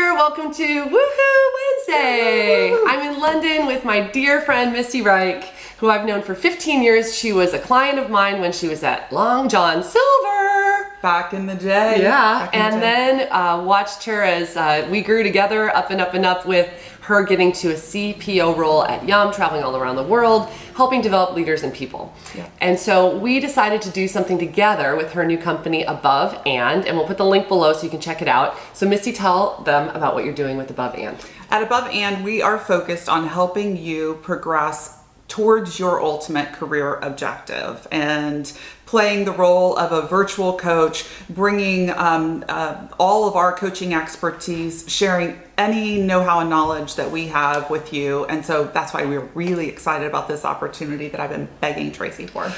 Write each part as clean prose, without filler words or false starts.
there, welcome to Woohoo Wednesday. I'm in London with my dear friend Misty Reich, who I've known for 15 years. She was a client of mine when she was at Long John Silver. Back in the day. Yeah, and then watched her as we grew together up and up and up with her getting to a CPO role at Yum, traveling all around the world, helping develop leaders and people. Yeah. And so we decided to do something together with her new company, Above and we'll put the link below so you can check it out. So Misty, tell them about what you're doing with Above and. At Above and, we are focused on helping you progress towards your ultimate career objective and playing the role of a virtual coach, bringing all of our coaching expertise, sharing any know-how and knowledge that we have with you. And so that's why we're really excited about this opportunity that I've been begging Tracy for.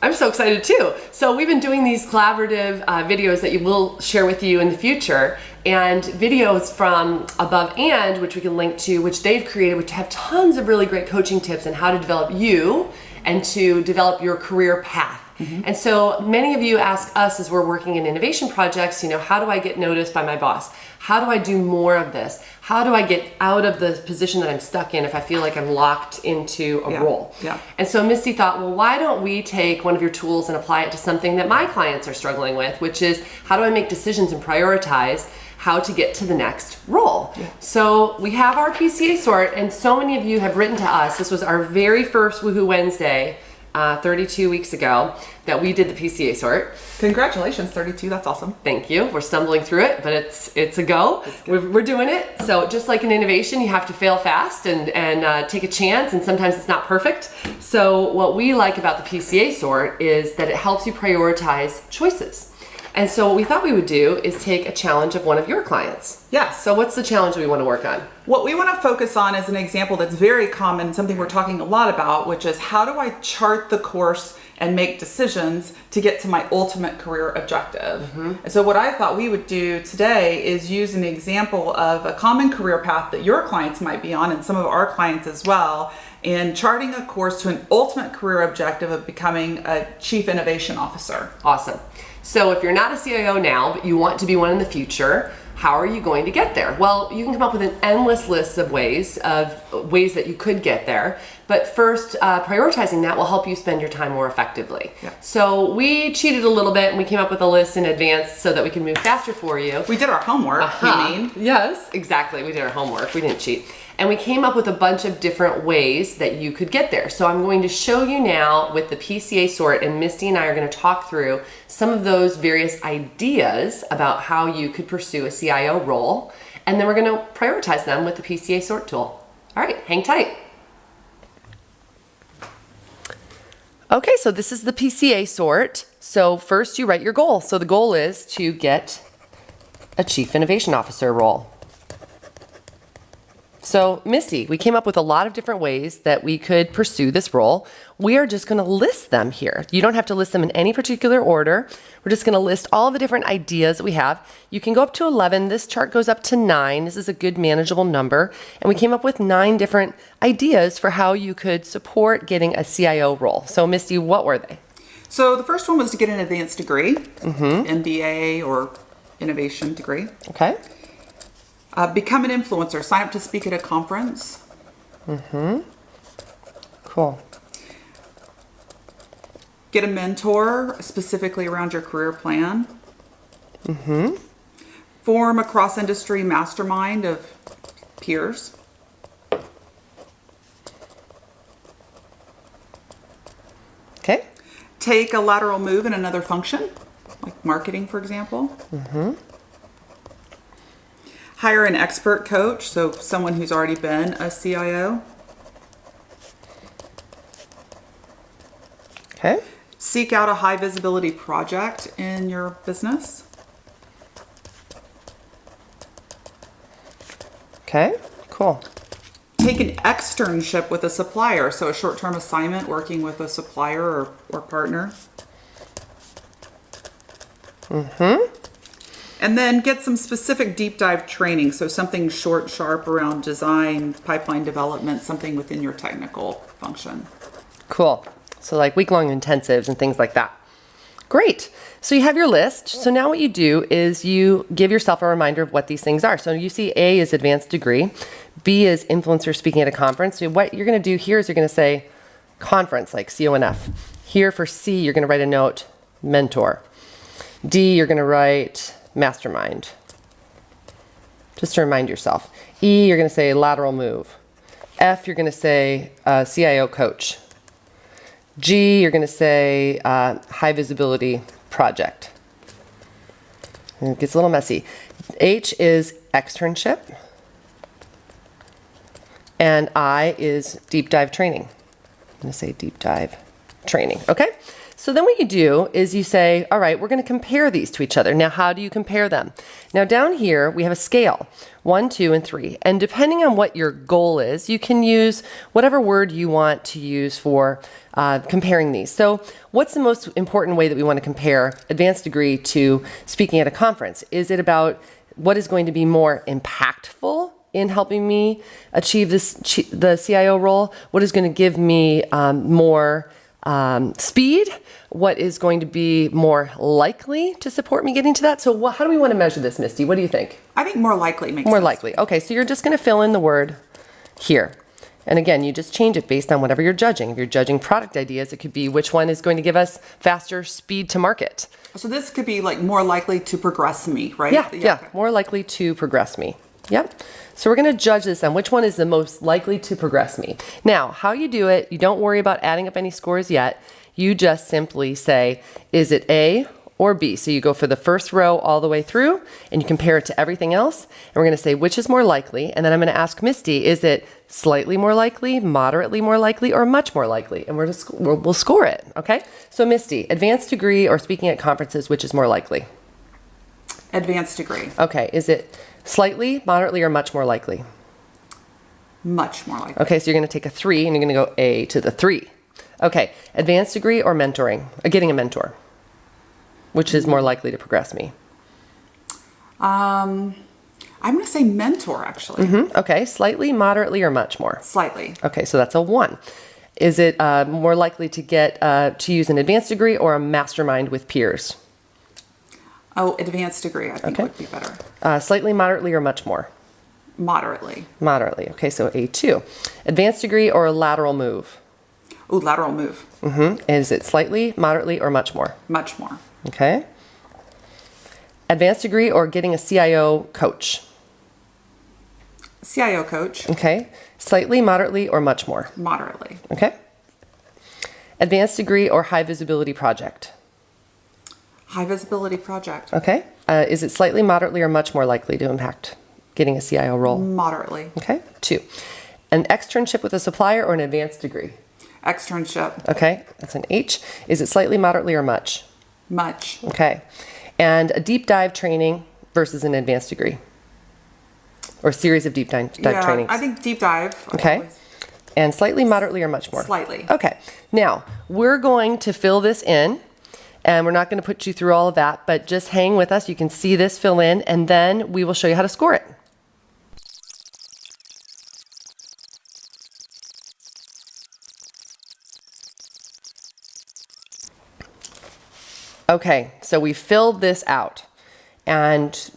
I'm so excited too. So we've been doing these collaborative videos that we'll share with you in the future, and videos from Above and, which we can link to, which they've created, which have tons of really great coaching tips on how to develop you and to develop your career path. Mm-hmm. And so many of you ask us as we're working in innovation projects, how do I get noticed by my boss? How do I do more of this? How do I get out of the position that I'm stuck in if I feel like I'm locked into a role? Yeah. And so Misty thought, well, why don't we take one of your tools and apply it to something that my clients are struggling with, which is how do I make decisions and prioritize how to get to the next role? Yeah. So we have our PCA Sort, and so many of you have written to us. This was our very first Woohoo Wednesday 32 weeks ago that we did the PCA Sort. Congratulations, 32, that's awesome. Thank you. We're stumbling through it, but it's a go. We're doing it. So just like in innovation, you have to fail fast and take a chance, and sometimes it's not perfect. So what we like about the PCA Sort is that it helps you prioritize choices. And so what we thought we would do is take a challenge of one of your clients. Yes. So what's the challenge we want to work on? What we want to focus on is an example that's very common, something we're talking a lot about, which is how do I chart the course and make decisions to get to my ultimate career objective? Mm-hmm. And so what I thought we would do today is use an example of a common career path that your clients might be on, and some of our clients as well, in charting a course to an ultimate career objective of becoming a Chief Innovation Officer. Awesome. So if you're not a CIO now, but you want to be one in the future, how are you going to get there? Well, you can come up with an endless list of ways that you could get there. But first, prioritizing that will help you spend your time more effectively. Yeah. So we cheated a little bit and we came up with a list in advance so that we can move faster for you. We did our homework, you mean? Yes, exactly. We did our homework. We didn't cheat. And we came up with a bunch of different ways that you could get there. So I'm going to show you now with the PCA Sort, and Misty and I are going to talk through some of those various ideas about how you could pursue a CIO role. And then we're going to prioritize them with the PCA Sort tool. All right, hang tight. Okay, so this is the PCA Sort. So first you write your goal. So the goal is to get a Chief Innovation Officer role. So Misty, we came up with a lot of different ways that we could pursue this role. We are just going to list them here. You don't have to list them in any particular order. We're just going to list all of the different ideas that we have. You can go up to 11. This chart goes up to 9. This is a good manageable number. And we came up with 9 different ideas for how you could support getting a CIO role. So Misty, what were they? So the first one was to get an advanced degree, MBA or innovation degree. Okay. Become an influencer, sign up to speak at a conference. Cool. Get a mentor specifically around your career plan. Form a cross-industry mastermind of peers. Okay. Take a lateral move in another function, like marketing, for example. Hire an expert coach, so someone who's already been a CIO. Okay. Seek out a high visibility project in your business. Okay, cool. Take an externship with a supplier, so a short-term assignment working with a supplier or partner. And then get some specific deep dive training. So something short, sharp around design, pipeline development, something within your technical function. Cool. So like week-long intensives and things like that. Great. So you have your list. So now what you do is you give yourself a reminder of what these things are. So you see A is advanced degree, B is influencer speaking at a conference. So what you're going to do here is you're going to say conference, like CONF. Here for C, you're going to write a note, mentor. D, you're going to write mastermind, just to remind yourself. E, you're going to say lateral move. F, you're going to say CIO coach. G, you're going to say high visibility project. And it gets a little messy. H is externship. And I is deep dive training. I'm going to say deep dive training. Okay? So then what you do is you say, all right, we're going to compare these to each other. Now, how do you compare them? Now, down here, we have a scale, 1, 2, and 3. And depending on what your goal is, you can use whatever word you want to use for comparing these. So what's the most important way that we want to compare advanced degree to speaking at a conference? Is it about what is going to be more impactful in helping me achieve the CIO role? What is going to give me more speed? What is going to be more likely to support me getting to that? So how do we want to measure this, Misty? What do you think? I think more likely makes More sense. likely. Okay, so you're just going to fill in the word here. And again, you just change it based on whatever you're judging. If you're judging product ideas, it could be which one is going to give us faster speed to market. So this could be like more likely to progress me, right? Yeah, Okay. more likely to progress me. Yep. So we're going to judge this on which one is the most likely to progress me. Now, how you do it, you don't worry about adding up any scores yet. You just simply say, is it A or B? So you go for the first row all the way through and you compare it to everything else. And we're going to say which is more likely. And then I'm going to ask Misty, is it slightly more likely, moderately more likely, or much more likely? And we'll score it. Okay. So Misty, advanced degree or speaking at conferences, which is more likely? Advanced degree. Okay. Is it slightly, moderately, or much more likely? Much more likely. Okay, so you're going to take a 3 and you're going to go A to the 3. Okay, advanced degree or mentoring? Getting a mentor. Which is more likely to progress me? I'm going to say mentor, actually. Okay, slightly, moderately, or much more? Slightly. Okay, so that's a 1. Is it more likely to get to use an advanced degree or a mastermind with peers? Oh, advanced degree, I think would be better. Slightly, moderately, or much more? Moderately. Moderately. Okay, so A2. Advanced degree or a lateral move? Oh, lateral move. Is it slightly, moderately, or much more? Much more. Okay. Advanced degree or getting a CIO coach? CIO coach. Okay. Slightly, moderately, or much more? Moderately. Okay. Advanced degree or high visibility project? High visibility project. Okay. Is it slightly, moderately, or much more likely to impact getting a CIO role? Moderately. Okay. 2. An externship with a supplier or an advanced degree? Externship. Okay. That's an H. Is it slightly, moderately, or much? Much. Okay. And a deep dive training versus an advanced degree? Or series of deep dive trainings? I think deep dive. Okay. And slightly, moderately, or much more? Slightly. Okay. Now, we're going to fill this in, and we're not going to put you through all of that, but just hang with us. You can see this fill in, and then we will show you how to score it. Okay, so we filled this out, and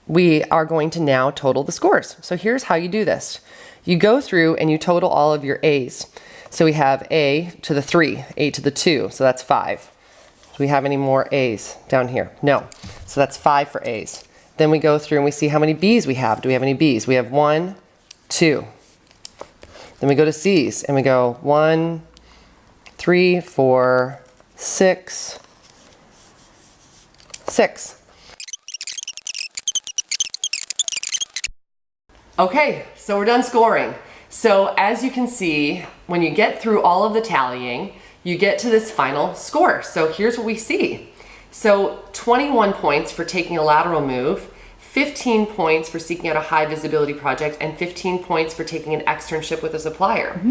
we are going to now total the scores. So here's how you do this. You go through and you total all of your A's. So we have A to the 3, A to the 2, so that's 5. Do we have any more A's down here? No. So that's 5 for A's. Then we go through and we see how many B's we have. Do we have any B's? We have 1, 2. Then we go to C's and we go 1, 3, 4, 6, 6. Okay, so we're done scoring. So as you can see, when you get through all of the tallying, you get to this final score. So here's what we see. So 21 points for taking a lateral move, 15 points for seeking out a high visibility project, and 15 points for taking an externship with a supplier.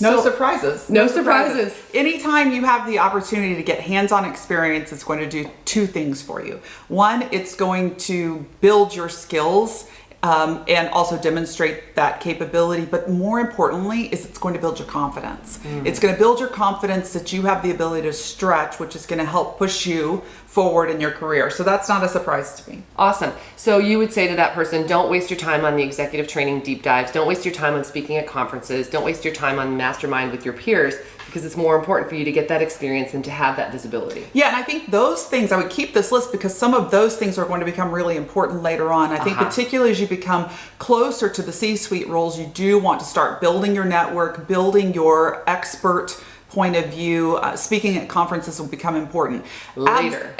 No surprises. No surprises. Anytime you have the opportunity to get hands-on experience, it's going to do 2 things for you. One, it's going to build your skills and also demonstrate that capability. But more importantly is it's going to build your confidence. It's going to build your confidence that you have the ability to stretch, which is going to help push you forward in your career. So that's not a surprise to me. Awesome. So you would say to that person, don't waste your time on the executive training deep dives. Don't waste your time on speaking at conferences. Don't waste your time on mastermind with your peers, because it's more important for you to get that experience and to have that visibility. Yeah, and I think those things, I would keep this list because some of those things are going to become really important later on. I think particularly as you become closer to the C-suite roles, you do want to start building your network, building your expert point of view. Speaking at conferences will become important later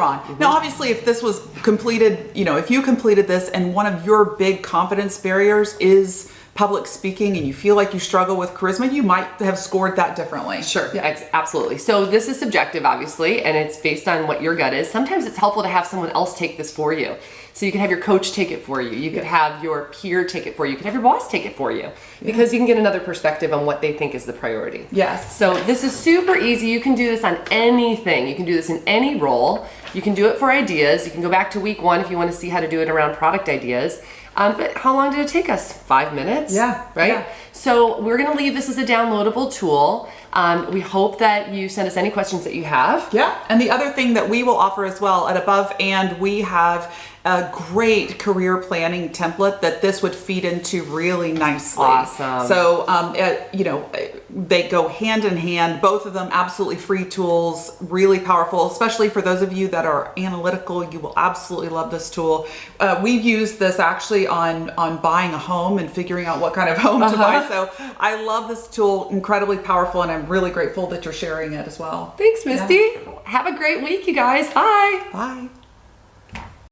on. Now, obviously, if this was completed, if you completed this and one of your big confidence barriers is public speaking and you feel like you struggle with charisma, you might have scored that differently. Sure, absolutely. So this is subjective, obviously, and it's based on what your gut is. Sometimes it's helpful to have someone else take this for you. So you could have your coach take it for you. You could have your peer take it for you. You could have your boss take it for you, because you can get another perspective on what they think is the priority. Yes. So this is super easy. You can do this on anything. You can do this in any role. You can do it for ideas. You can go back to week 1 if you want to see how to do it around product ideas. But how long did it take us? 5 minutes? Yeah. Right? Yeah. So we're going to leave this as a downloadable tool. We hope that you send us any questions that you have. Yeah. And the other thing that we will offer as well at Above And, we have a great career planning template that this would feed into really nicely. Awesome. So, they go hand in hand, both of them absolutely free tools, really powerful, especially for those of you that are analytical. You will absolutely love this tool. We've used this actually on buying a home and figuring out what kind of home to buy. So I love this tool, incredibly powerful, and I'm really grateful that you're sharing it as well. Thanks, Misty. Have a great week, you guys. Bye. Bye.